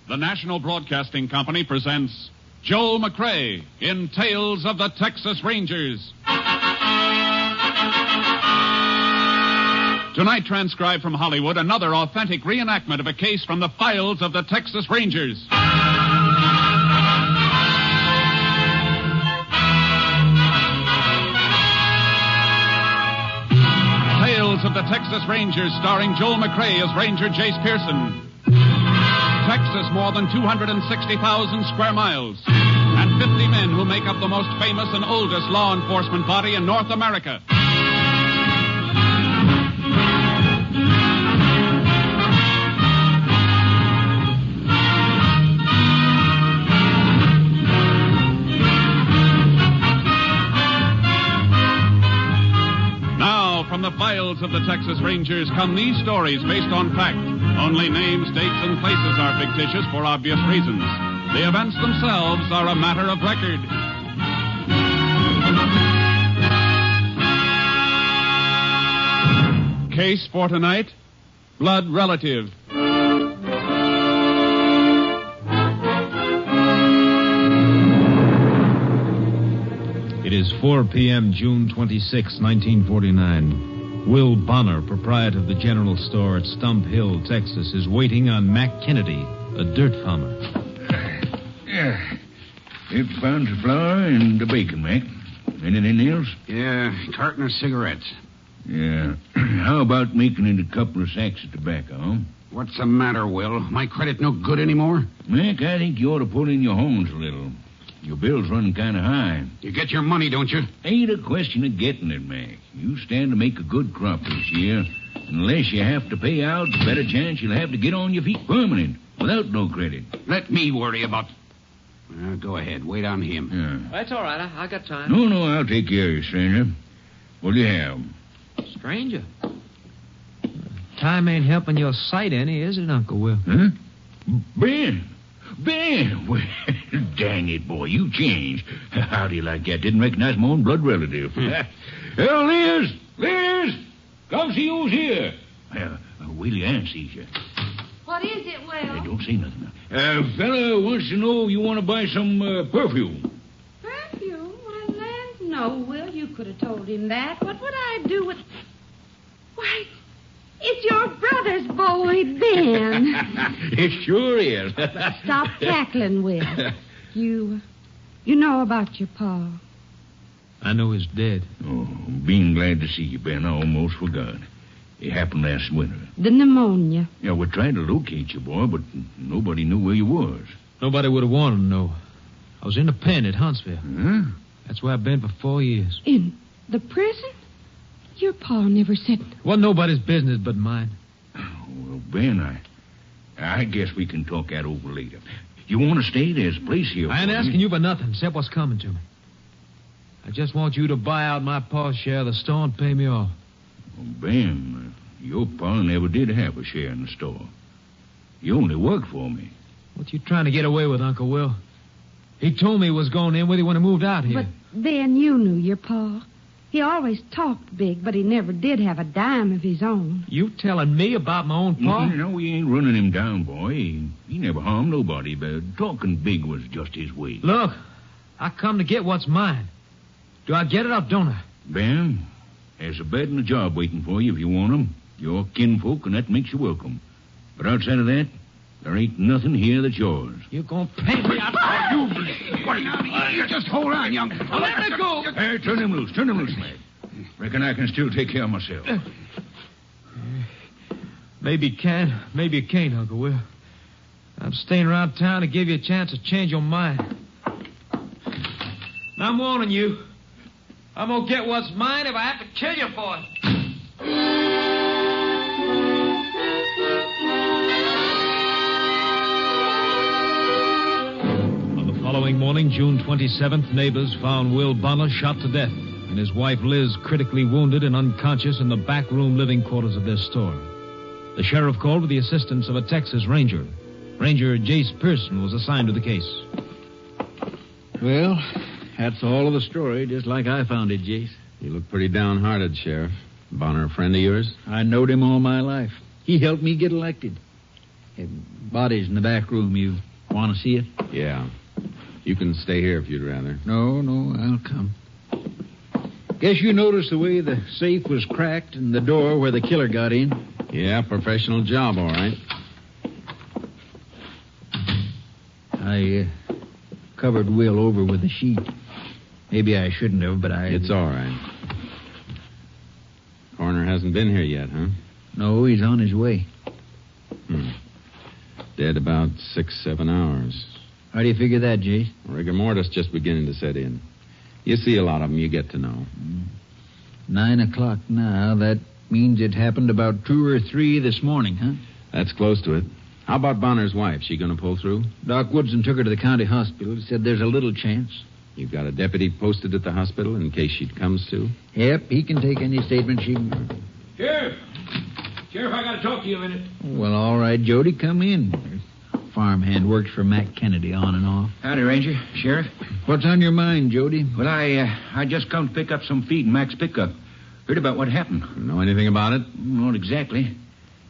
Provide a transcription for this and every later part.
The National Broadcasting Company presents Joel McCrea in Tales of the Texas Rangers. Tonight, transcribed from Hollywood, another authentic reenactment of a case from the files of the Texas Rangers. Tales of the Texas Rangers, starring Joel McCrea as Ranger Jace Pearson. Texas, more than 260,000 square miles, and 50 men who make up the most famous and oldest law enforcement body in North America. Now, from the files of the Texas Rangers come these stories based on fact. Only names, dates, and places are fictitious for obvious reasons. The events themselves are a matter of record. Case for tonight, blood relative. It is 4 p.m., June 26, 1949. Will Bonner, proprietor of the general store at Stump Hill, Texas, is waiting on Mac Kennedy, a dirt farmer. Yeah. It found the flour and the bacon, Mac. Anything else? Yeah, carton of cigarettes. Yeah. How about making it a couple of sacks of tobacco, huh? What's the matter, Will? My credit no good anymore? Mac, I think you ought to pull in your horns a little. Your bill's running kind of high. You get your money, don't you? Ain't a question of getting it, Mac. You stand to make a good crop this year. Unless you have to pay out, the better chance you'll have to get on your feet permanent, without no credit. Let me worry about... go ahead. Wait on him. Yeah. That's all right. I got time. No, I'll take care of you, stranger. What do you have? Stranger? Time ain't helping your sight any, is it, Uncle Will? Huh? Ben! Well, dang it, boy, you changed. How do you like that? Didn't recognize my own blood relative. Oh, Liz! Come see who's here. Willie Ann sees you. What is it, Will? Hey, don't say nothing. Fella wants to know if you want to buy some perfume. Perfume? Why, land, no, Will. You could have told him that. What would I do with... Why, it's your brother's boy, Ben. It sure is. Stop cackling, Will. You know about your pa. I know he's dead. Oh, being glad to see you, Ben. I almost forgot. It happened last winter. The pneumonia. Yeah, we tried to locate you, boy, but nobody knew where you was. Nobody would have wanted to know. I was in the pen at Huntsville. Huh? That's where I've been for 4 years. In the prison? Your pa never said... Wasn't nobody's business but mine. Well, Ben, I guess we can talk that over later. You want to stay? There's a place here. I ain't asking you for nothing except what's coming to me. I just want you to buy out my pa's share of the store and pay me off. Well, Ben, your pa never did have a share in the store. You only worked for me. What you trying to get away with, Uncle Will? He told me he was going in with you when he moved out here. But then you knew your pa. He always talked big, but he never did have a dime of his own. You telling me about my own pa? No, we ain't running him down, boy. He never harmed nobody, but talking big was just his way. Look, I come to get what's mine. Do I get it or don't I? Ben, there's a bed and a job waiting for you if you want 'em. You're kinfolk, and that makes you welcome. But outside of that, there ain't nothing here that's yours. You're going to pay me out. You just hold on, young... Let me go. Hey, turn him loose, lad. Reckon I can still take care of myself. Maybe you can, maybe you can't, Uncle Will. I'm staying around town to give you a chance to change your mind. And I'm warning you. I'm going to get what's mine if I have to kill you for it. On the following morning, June 27th, neighbors found Will Bonner shot to death and his wife Liz critically wounded and unconscious in the back room living quarters of their store. The sheriff called with the assistance of a Texas Ranger. Ranger Jace Pearson was assigned to the case. Well, that's all of the story, just like I found it, Jace. You look pretty downhearted, Sheriff. Bonner a friend of yours? I knowed him all my life. He helped me get elected. Body's in the back room. You want to see it? Yeah. You can stay here if you'd rather. No, I'll come. Guess you noticed the way the safe was cracked and the door where the killer got in? Yeah, professional job, all right. I covered Will over with a sheet. Maybe I shouldn't have, but It's all right. Coroner hasn't been here yet, huh? No, he's on his way. Dead about 6-7 hours. How do you figure that, Jace? Rigor mortis just beginning to set in. You see a lot of them, you get to know. 9 o'clock now. That means it happened about 2 or 3 this morning, huh? That's close to it. How about Bonner's wife? She going to pull through? Doc Woodson took her to the county hospital. He said there's a little chance. You've got a deputy posted at the hospital in case she comes to? Yep, he can take any statement she... Sheriff, I got to talk to you a minute. Well, all right, Jody, come in. Farmhand works for Mac Kennedy on and off. Howdy, Ranger. Sheriff. What's on your mind, Jody? Well, I just come to pick up some feed in Mac's pickup. Heard about what happened. Know anything about it? Not exactly.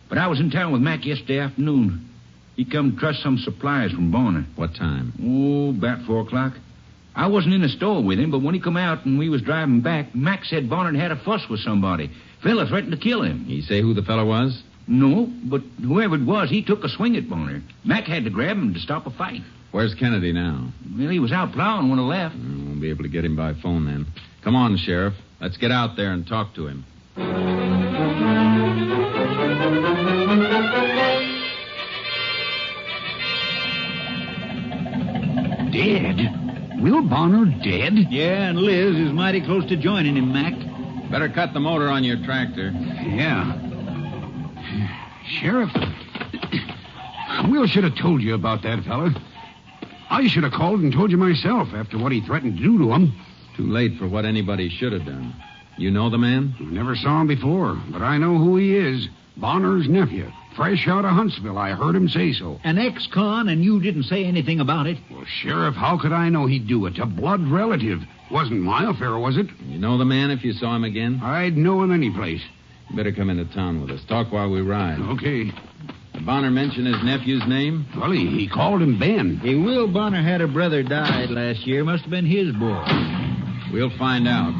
But I was in town with Mac yesterday afternoon. He come to trust some supplies from Bonner. What time? Oh, about 4 o'clock. I wasn't in the store with him, but when he come out and we was driving back, Mac said Bonner had a fuss with somebody. Fella threatened to kill him. He say who the fellow was? No, but whoever it was, he took a swing at Bonner. Mac had to grab him to stop a fight. Where's Kennedy now? Well, he was out plowing when I left. Won't be able to get him by phone then. Come on, Sheriff. Let's get out there and talk to him. Dead? Will Bonner dead? Yeah, and Liz is mighty close to joining him, Mac. Better cut the motor on your tractor. Yeah. Sheriff, Will should have told you about that fella. I should have called and told you myself after what he threatened to do to him. Too late for what anybody should have done. You know the man? Never saw him before, but I know who he is. Bonner's nephew. Fresh out of Huntsville. I heard him say so. An ex-con, and you didn't say anything about it? Well, Sheriff, how could I know he'd do it? A blood relative. Wasn't my affair, was it? You know the man if you saw him again? I'd know him any place. You better come into town with us. Talk while we ride. Okay. Did Bonner mention his nephew's name? Well, he called him Ben. Hey, Will Bonner had a brother died last year. Must have been his boy. We'll find out.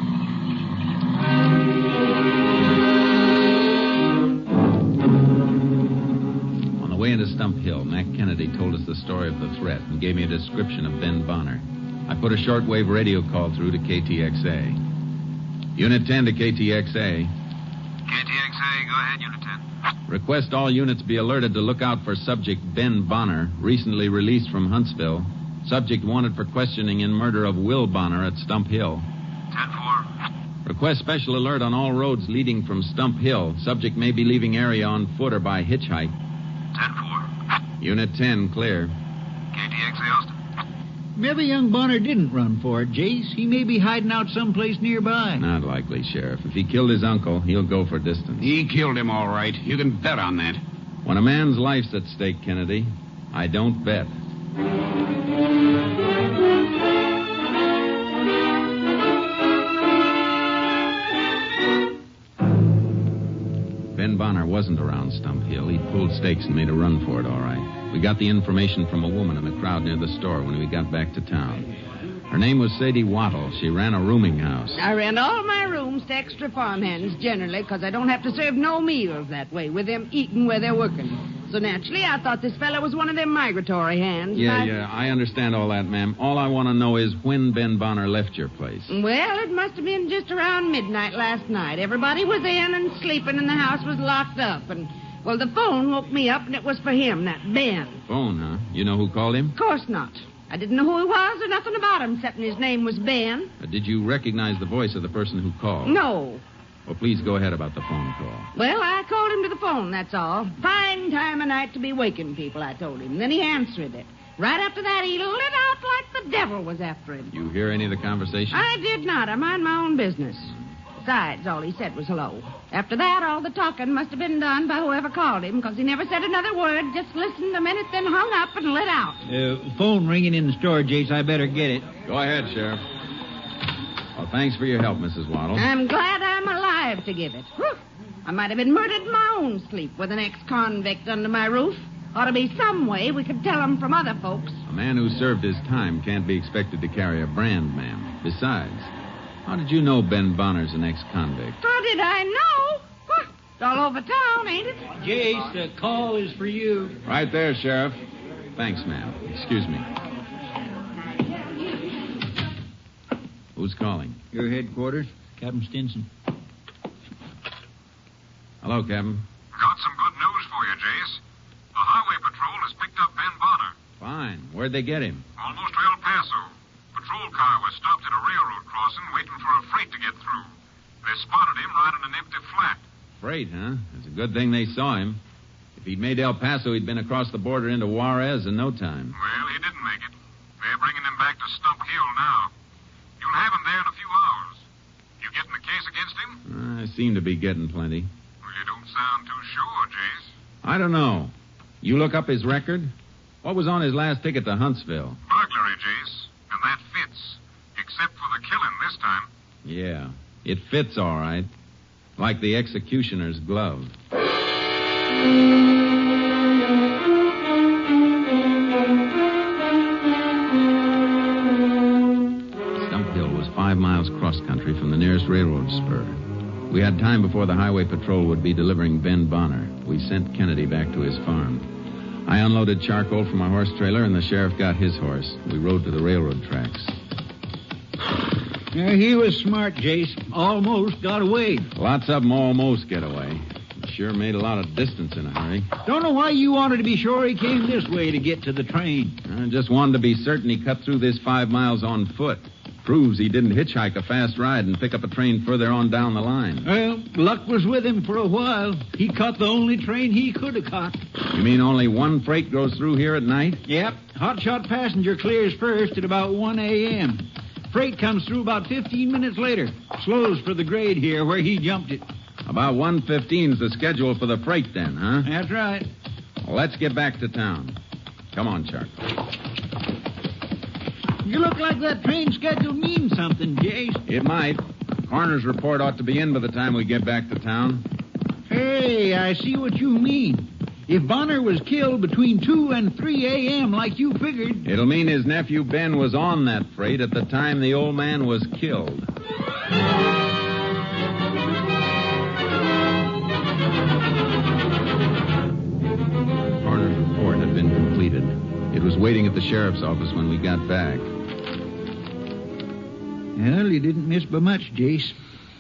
On the way into Stump Hill, Mac Kennedy told us the story of the threat and gave me a description of Ben Bonner. I put a shortwave radio call through to KTXA. Unit 10 to KTXA. KTXA, go ahead, Unit 10. Request all units be alerted to look out for subject Ben Bonner, recently released from Huntsville. Subject wanted for questioning in murder of Will Bonner at Stump Hill. 10-4. Request special alert on all roads leading from Stump Hill. Subject may be leaving area on foot or by hitchhike. 10-4. Unit 10, clear. KTXA, Austin. Maybe young Bonner didn't run for it, Jace. He may be hiding out someplace nearby. Not likely, Sheriff. If he killed his uncle, he'll go for distance. He killed him, all right. You can bet on that. When a man's life's at stake, Kennedy, I don't bet. Ben Bonner wasn't around Stump Hill. He pulled stakes and made a run for it, all right. We got the information from a woman in the crowd near the store when we got back to town. Her name was Sadie Wattle. She ran a rooming house. I rent all my rooms to extra farmhands, generally, because I don't have to serve no meals that way, with them eating where they're working. So naturally, I thought this fella was one of them migratory hands. Yeah, I understand all that, ma'am. All I want to know is when Ben Bonner left your place. Well, it must have been just around midnight last night. Everybody was in and sleeping, and the house was locked up. And, well, the phone woke me up, and it was for him, that Ben. Phone, huh? You know who called him? Of course not. I didn't know who he was or nothing about him, except his name was Ben. Did you recognize the voice of the person who called? No. Well, please go ahead about the phone call. Well, I called him to the phone, that's all. Fine time of night to be waking people, I told him. Then he answered it. Right after that, he lit out like the devil was after him. You hear any of the conversation? I did not. I mind my own business. Besides, all he said was hello. After that, all the talking must have been done by whoever called him, because he never said another word, just listened a minute, then hung up and lit out. Phone ringing in the store, Jace. I better get it. Go ahead, Sheriff. Well, thanks for your help, Mrs. Waddle. I'm glad I'm alive to give it. Whew. I might have been murdered in my own sleep with an ex-convict under my roof. Ought to be some way we could tell 'em from other folks. A man who served his time can't be expected to carry a brand, ma'am. Besides, how did you know Ben Bonner's an ex-convict? How did I know? Huh, it's all over town, ain't it? Jace, the call is for you. Right there, Sheriff. Thanks, ma'am. Excuse me. Who's calling? Your headquarters, Captain Stinson. Hello, Captain. Got some good news for you, Jace. The Highway Patrol has picked up Ben Bonner. Fine. Where'd they get him? Almost to El Paso. Patrol car was stopped at a railroad crossing waiting for a freight to get through. They spotted him right in an empty flat. Freight, huh? It's a good thing they saw him. If he'd made El Paso, he'd been across the border into Juarez in no time. Well, he didn't make it. They're bringing him back to Stump Hill now. You'll have him there in a few hours. You getting the case against him? I seem to be getting plenty. Well, you don't sound too sure, Jace. I don't know. You look up his record? What was on his last ticket to Huntsville? Burglary, Jace. And that fits. Except for the killing this time. Yeah, it fits all right. Like the executioner's glove. Stump Hill was 5 miles cross-country from the nearest railroad spur. We had time before the highway patrol would be delivering Ben Bonner. We sent Kennedy back to his farm. I unloaded charcoal from my horse trailer, and the sheriff got his horse. We rode to the railroad tracks. Yeah, he was smart, Jace. Almost got away. Lots of them almost get away. He sure made a lot of distance in a hurry. Don't know why you wanted to be sure he came this way to get to the train. I just wanted to be certain he cut through this 5 miles on foot. Proves he didn't hitchhike a fast ride and pick up a train further on down the line. Well, luck was with him for a while. He caught the only train he could have caught. You mean only one freight goes through here at night? Yep. Hotshot passenger clears first at about 1 a.m. Freight comes through about 15 minutes later. Slows for the grade here where he jumped it. About 1:15's the schedule for the freight then, huh? That's right. Well, let's get back to town. Come on, Charky. You look like that train schedule means something, Jace. It might. Coroner's report ought to be in by the time we get back to town. Hey, I see what you mean. If Bonner was killed between 2 and 3 a.m. like you figured... It'll mean his nephew Ben was on that freight at the time the old man was killed. The coroner's report had been completed. It was waiting at the sheriff's office when we got back. Well, you didn't miss by much, Jace.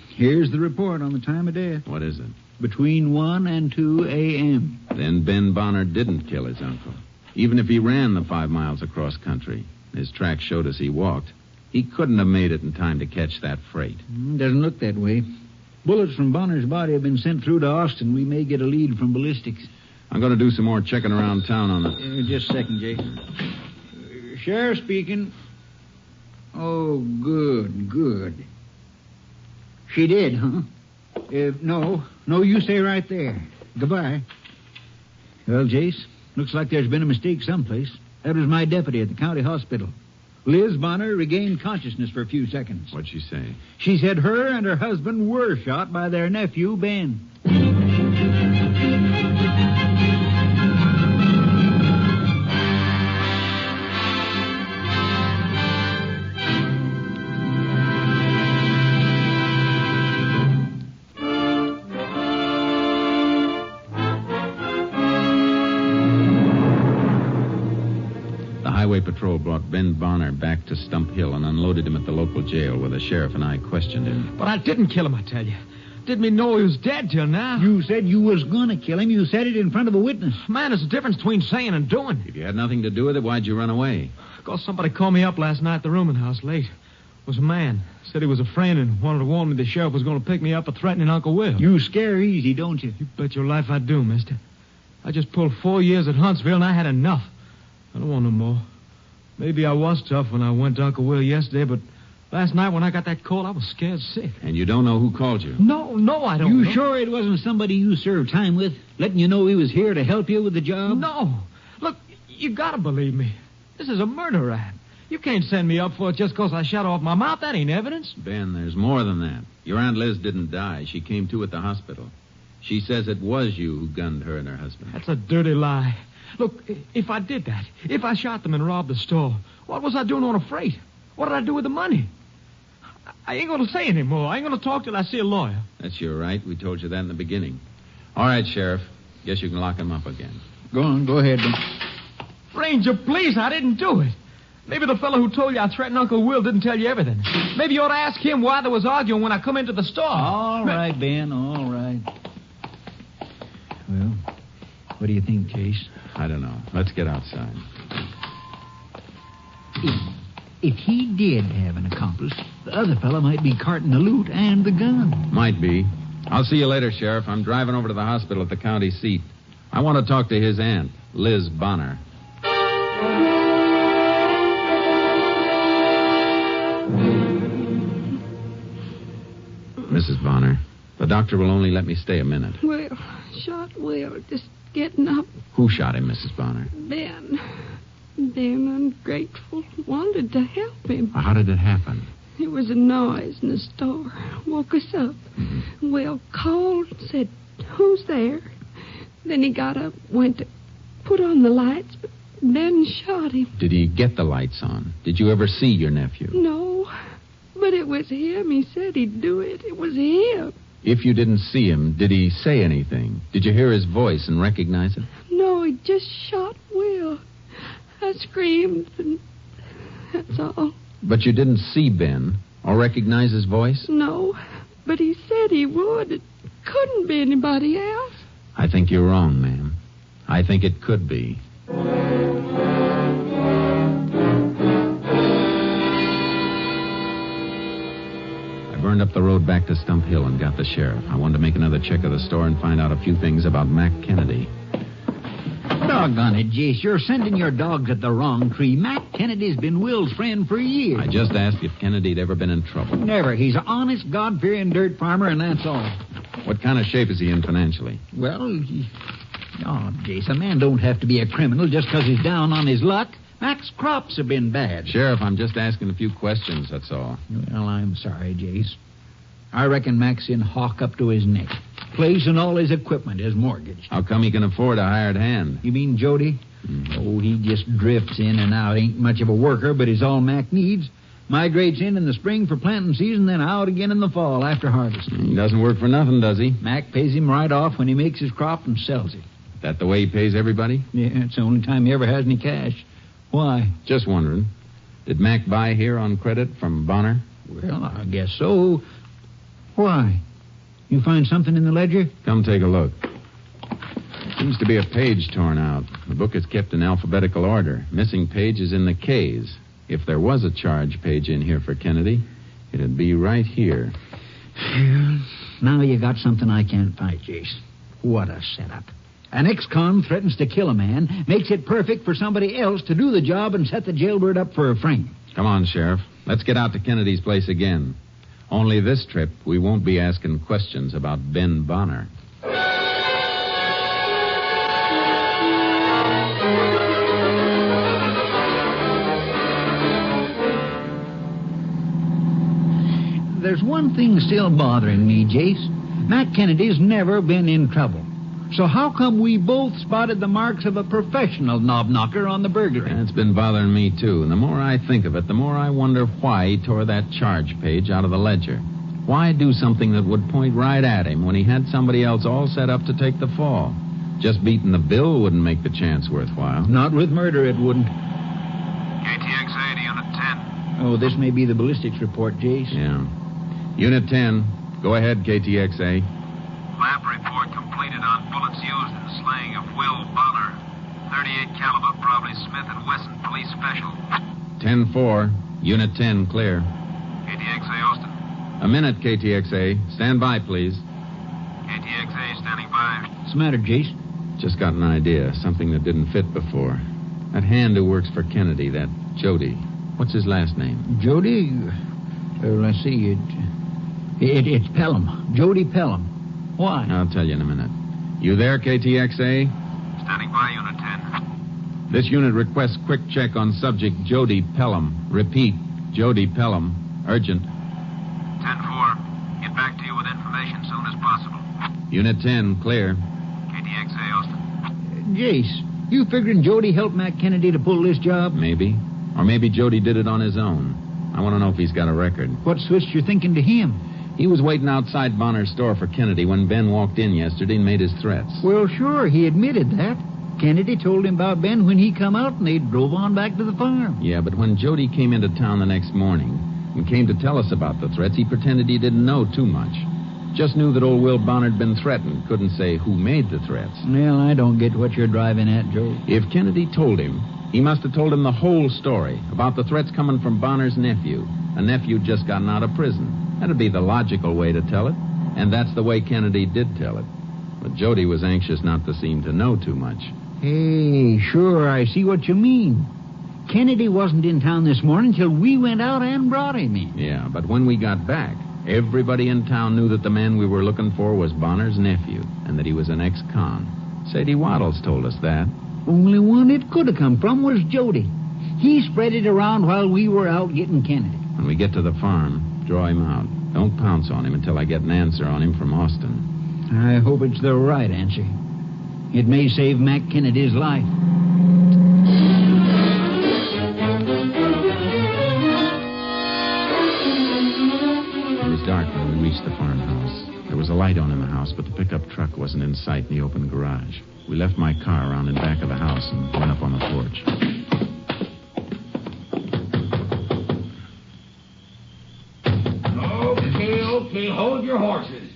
Here's the report on the time of death. What is it? Between 1 and 2 a.m. Then Ben Bonner didn't kill his uncle. Even if he ran the 5 miles across country, his tracks showed us he walked. He couldn't have made it in time to catch that freight. Doesn't look that way. Bullets from Bonner's body have been sent through to Austin. We may get a lead from ballistics. I'm going to do some more checking around town on the... Just a second, Jace. Sheriff speaking. Oh, good. She did, huh? No, you stay right there. Goodbye. Well, Jace, looks like there's been a mistake someplace. That was my deputy at the county hospital. Liz Bonner regained consciousness for a few seconds. What'd she say? She said her and her husband were shot by their nephew, Ben. Patrol brought Ben Bonner back to Stump Hill and unloaded him at the local jail where the sheriff and I questioned him. But I didn't kill him, I tell you. Didn't even know he was dead till now. You said you was gonna kill him. You said it in front of a witness. Man, there's a difference between saying and doing. If you had nothing to do with it, why'd you run away? Because somebody called me up last night at the rooming house late. It was a man. Said he was a friend and wanted to warn me the sheriff was going to pick me up for threatening Uncle Will. You scare easy, don't you? You bet your life I do, mister. I just pulled 4 years at Huntsville and I had enough. I don't want no more. Maybe I was tough when I went to Uncle Will yesterday, but last night when I got that call, I was scared sick. And you don't know who called you? No, I don't know. You sure it wasn't somebody you served time with, letting you know he was here to help you with the job? No. Look, you gotta believe me. This is a murder rap. You can't send me up for it just because I shot off my mouth. That ain't evidence. Ben, there's more than that. Your Aunt Liz didn't die. She came to at the hospital. She says it was you who gunned her and her husband. That's a dirty lie. Look, if I did that, if I shot them and robbed the store, what was I doing on a freight? What did I do with the money? I ain't going to say any more. I ain't going to talk till I see a lawyer. That's your right. We told you that in the beginning. All right, Sheriff. Guess you can lock him up again. Go on, go ahead. Ranger, please, I didn't do it. Maybe the fellow who told you I threatened Uncle Will didn't tell you everything. Maybe you ought to ask him why there was arguing when I come into the store. All right, Ben, all right. Well, what do you think, Jace? I don't know. Let's get outside. If he did have an accomplice, the other fellow might be carting the loot and the gun. Might be. I'll see you later, Sheriff. I'm driving over to the hospital at the county seat. I want to talk to his aunt, Liz Bonner. Mrs. Bonner, the doctor will only let me stay a minute. Well, shot Will, just getting up. Who shot him, Mrs. Bonner? Ben, ungrateful, wanted to help him. How did it happen? There was a noise in the store. Woke us up. Mm-hmm. Will called, said, "Who's there?" Then he got up, went to put on the lights, but Ben shot him. Did he get the lights on? Did you ever see your nephew? No, but it was him. He said he'd do it. It was him. If you didn't see him, did he say anything? Did you hear his voice and recognize it? No, he just shot Will. I screamed, and that's all. But you didn't see Ben or recognize his voice? No, but he said he would. It couldn't be anybody else. I think you're wrong, ma'am. I think it could be. I burned up the road back to Stump Hill and got the sheriff. I wanted to make another check of the store and find out a few things about Mac Kennedy. Doggone it, Jace. You're sending your dogs at the wrong tree. Mac Kennedy's been Will's friend for years. I just asked if Kennedy'd ever been in trouble. Never. He's an honest, God-fearing dirt farmer, and that's all. What kind of shape is he in financially? Well, Jace, a man don't have to be a criminal just because he's down on his luck. Mac's crops have been bad. Sheriff, I'm just asking a few questions, that's all. Well, I'm sorry, Jace. I reckon Mac's in hock up to his neck. Place and all his equipment is mortgaged. How come he can afford a hired hand? You mean Jody? Mm-hmm. Oh, he just drifts in and out. Ain't much of a worker, but he's all Mac needs. Migrates in the spring for planting season, then out again in the fall after harvest. He doesn't work for nothing, does he? Mac pays him right off when he makes his crop and sells it. That the way he pays everybody? Yeah, it's the only time he ever has any cash. Why? Just wondering. Did Mac buy here on credit from Bonner? Well, I guess so. Why? You find something in the ledger? Come take a look. Seems to be a page torn out. The book is kept in alphabetical order. Missing page is in the K's. If there was a charge page in here for Kennedy, it'd be right here. Now you got something I can't fight, Jace. What a setup. An ex-con threatens to kill a man, makes it perfect for somebody else to do the job and set the jailbird up for a frame. Come on, Sheriff. Let's get out to Kennedy's place again. Only this trip, we won't be asking questions about Ben Bonner. There's one thing still bothering me, Jace. Mac Kennedy's never been in trouble. So how come we both spotted the marks of a professional knob-knocker on the burglary? It's been bothering me, too. And the more I think of it, the more I wonder why he tore that charge page out of the ledger. Why do something that would point right at him when he had somebody else all set up to take the fall? Just beating the bill wouldn't make the chance worthwhile. Not with murder, it wouldn't. KTXA to Unit 10. Oh, this may be the ballistics report, Jace. Yeah. Unit 10. Go ahead, KTXA. Lab report completed on bullets used in the slaying of Will Bonner. 38 caliber, probably Smith & Wesson Police Special. 10-4. Unit 10, clear. KTXA Austin. A minute, KTXA. Stand by, please. KTXA standing by. What's the matter, Jace? Just got an idea. Something that didn't fit before. That hand who works for Kennedy, that Jody. What's his last name? Jody? Let's see. It's Pelham. Jody Pelham. Why? I'll tell you in a minute. You there, KTXA? Standing by, Unit 10. This unit requests quick check on subject Jody Pelham. Repeat, Jody Pelham. Urgent. 10-4. Get back to you with information soon as possible. Unit 10, clear. KTXA, Austin. Jace, you figuring Jody helped Mac Kennedy to pull this job? Maybe. Or maybe Jody did it on his own. I want to know if he's got a record. What switched your thinking to him? He was waiting outside Bonner's store for Kennedy when Ben walked in yesterday and made his threats. Well, sure, he admitted that. Kennedy told him about Ben when he come out, and they drove on back to the farm. Yeah, but when Jody came into town the next morning and came to tell us about the threats, he pretended he didn't know too much. Just knew that old Will Bonner had been threatened. Couldn't say who made the threats. Well, I don't get what you're driving at, Joe. If Kennedy told him, he must have told him the whole story about the threats coming from Bonner's nephew. A nephew just gotten out of prison. That'd be the logical way to tell it. And that's the way Kennedy did tell it. But Jody was anxious not to seem to know too much. Hey, sure, I see what you mean. Kennedy wasn't in town this morning till we went out and brought him in. Yeah, but when we got back, everybody in town knew that the man we were looking for was Bonner's nephew and that he was an ex-con. Sadie Waddles told us that. Only one it could have come from was Jody. He spread it around while we were out getting Kennedy. When we get to the farm, draw him out. Don't pounce on him until I get an answer on him from Austin. I hope it's the right answer. It may save Mac Kennedy's life. It was dark when we reached the farmhouse. There was a light on in the house, but the pickup truck wasn't in sight in the open garage. We left my car around in back of the house and went up on the porch. Okay, hold your horses.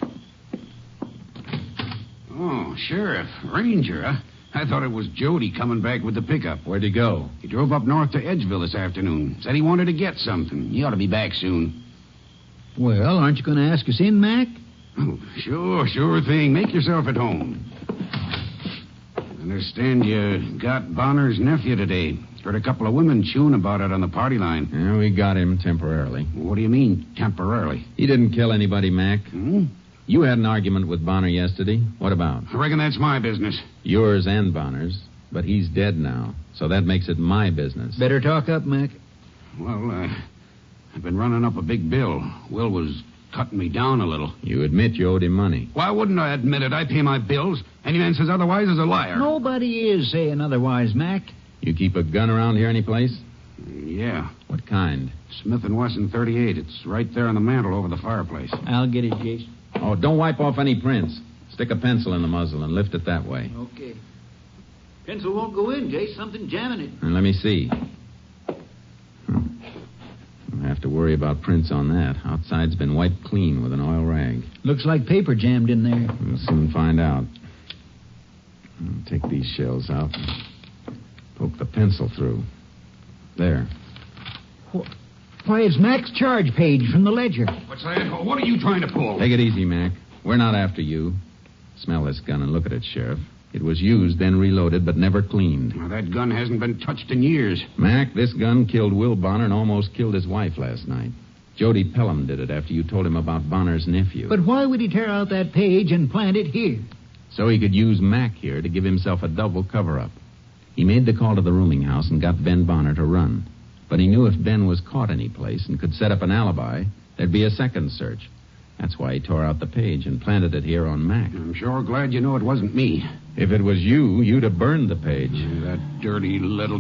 Oh, Sheriff, Ranger, huh? I thought it was Jody coming back with the pickup. Where'd he go? He drove up north to Edgeville this afternoon. Said he wanted to get something. He ought to be back soon. Well, aren't you going to ask us in, Mac? Oh, sure thing. Make yourself at home. Understand you got Bonner's nephew today. Heard a couple of women chewing about it on the party line. Yeah, we got him temporarily. What do you mean, temporarily? He didn't kill anybody, Mac. Hmm? You had an argument with Bonner yesterday. What about? I reckon that's my business. Yours and Bonner's. But he's dead now, so that makes it my business. Better talk up, Mac. Well, I've been running up a big bill. Will was cutting me down a little. You admit you owed him money. Why wouldn't I admit it? I pay my bills. Any man says otherwise is a liar. Nobody is saying otherwise, Mac. You keep a gun around here anyplace? Yeah. What kind? Smith & Wesson 38. It's right there on the mantel over the fireplace. I'll get it, Jace. Oh, don't wipe off any prints. Stick a pencil in the muzzle and lift it that way. Okay. Pencil won't go in, Jace. Something jamming it. And let me see. Don't have to worry about prints on that. Outside's been wiped clean with an oil rag. Looks like paper jammed in there. We'll soon find out. I'll take these shells out. Poke the pencil through. There. Why, it's Mac's charge page from the ledger. What's that? What are you trying to pull? Take it easy, Mac. We're not after you. Smell this gun and look at it, Sheriff. It was used, then reloaded, but never cleaned. Now, that gun hasn't been touched in years. Mac, this gun killed Will Bonner and almost killed his wife last night. Jody Pelham did it after you told him about Bonner's nephew. But why would he tear out that page and plant it here? So he could use Mac here to give himself a double cover-up. He made the call to the rooming house and got Ben Bonner to run. But he knew if Ben was caught any place and could set up an alibi, there'd be a second search. That's why he tore out the page and planted it here on Mac. I'm sure glad you know it wasn't me. If it was you, you'd have burned the page. That dirty little...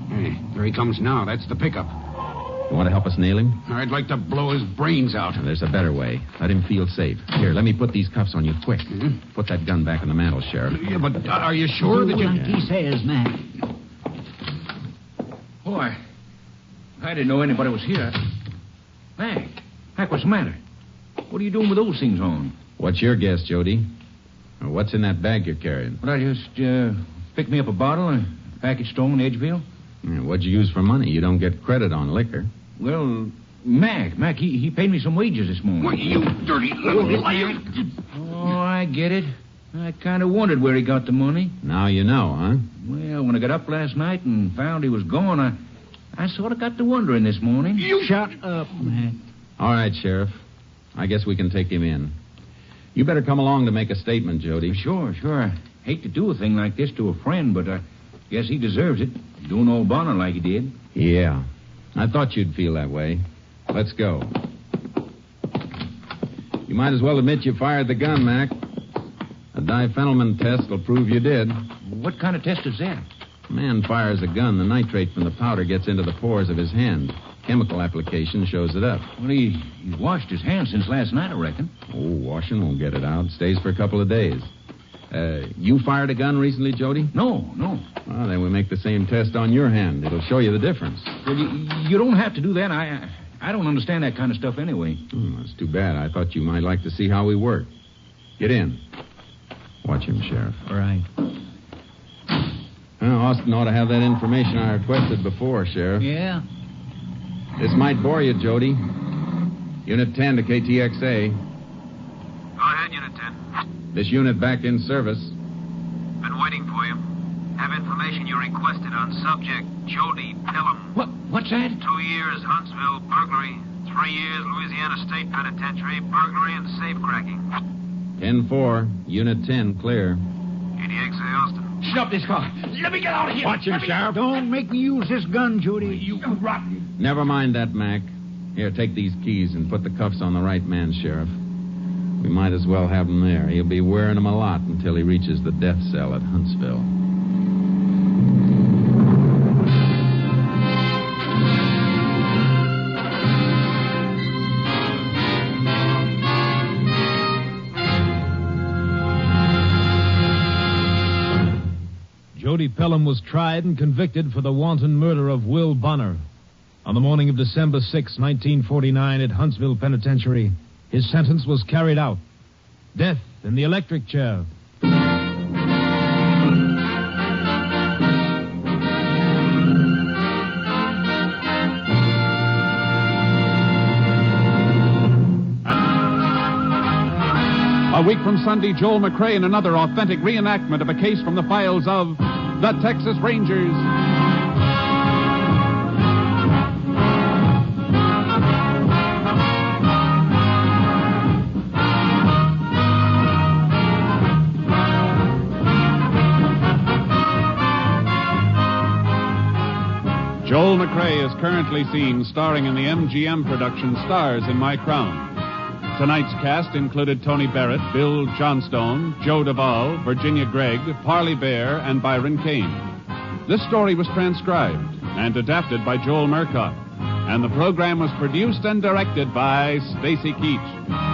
Hey, there he comes now. That's the pickup. You want to help us nail him? I'd like to blow his brains out. There's a better way. Let him feel safe. Here, let me put these cuffs on you quick. Mm-hmm. Put that gun back in the mantel, Sheriff. Yeah, but are you sure that you... Like he says, Mac. Boy, I didn't know anybody was here. Mac, what's the matter? What are you doing with those things on? What's your guess, Jody? Or what's in that bag you're carrying? Well, I just picked me up a bottle, a package store in Edgeville. Yeah, what'd you use for money? You don't get credit on liquor. Well, Mac, he paid me some wages this morning. Why, you dirty little liar. Oh, I get it. I kind of wondered where he got the money. Now you know, huh? Well, when I got up last night and found he was gone, I sort of got to wondering this morning. You shut up, Mac. All right, Sheriff. I guess we can take him in. You better come along to make a statement, Jody. Sure. I hate to do a thing like this to a friend, but I guess he deserves it. Doing old Bonner like he did. Yeah. I thought you'd feel that way. Let's go. You might as well admit you fired the gun, Mac. A diphenylman test will prove you did. What kind of test is that? A man fires a gun. The nitrate from the powder gets into the pores of his hand. Chemical application shows it up. Well, he's washed his hands since last night, I reckon. Oh, washing won't get it out. Stays for a couple of days. You fired a gun recently, Jody? No. Well, then we make the same test on your hand. It'll show you the difference. Well, you don't have to do that. I don't understand that kind of stuff anyway. That's too bad. I thought you might like to see how we work. Get in. Watch him, Sheriff. All right. Well, Austin ought to have that information I requested before, Sheriff. Yeah? This might bore you, Jody. Unit 10 to KTXA. Go ahead, Unit 10. This unit back in service. Been waiting for you. Have information you requested on subject Jody Pelham. What's that? 2 years Huntsville burglary. 3 years Louisiana State Penitentiary burglary and safe cracking. 10-4, Unit 10, clear. KTXA Austin. Stop this car. Let me get out of here. Watch him, Sheriff. Don't make me use this gun, Judy. You rotten. Never mind that, Mac. Here, take these keys and put the cuffs on the right man, Sheriff. We might as well have him there. He'll be wearing them a lot until he reaches the death cell at Huntsville. Jody Pelham was tried and convicted for the wanton murder of Will Bonner. On the morning of December 6, 1949, at Huntsville Penitentiary, his sentence was carried out. Death in the electric chair. A week from Sunday, Joel McCrea in another authentic reenactment of a case from the files of the Texas Rangers. Joel McCrea is currently seen starring in the MGM production Stars in My Crown. Tonight's cast included Tony Barrett, Bill Johnstone, Joe Duvall, Virginia Gregg, Parley Bear, and Byron Kane. This story was transcribed and adapted by Joel Murcott, and the program was produced and directed by Stacy Keach.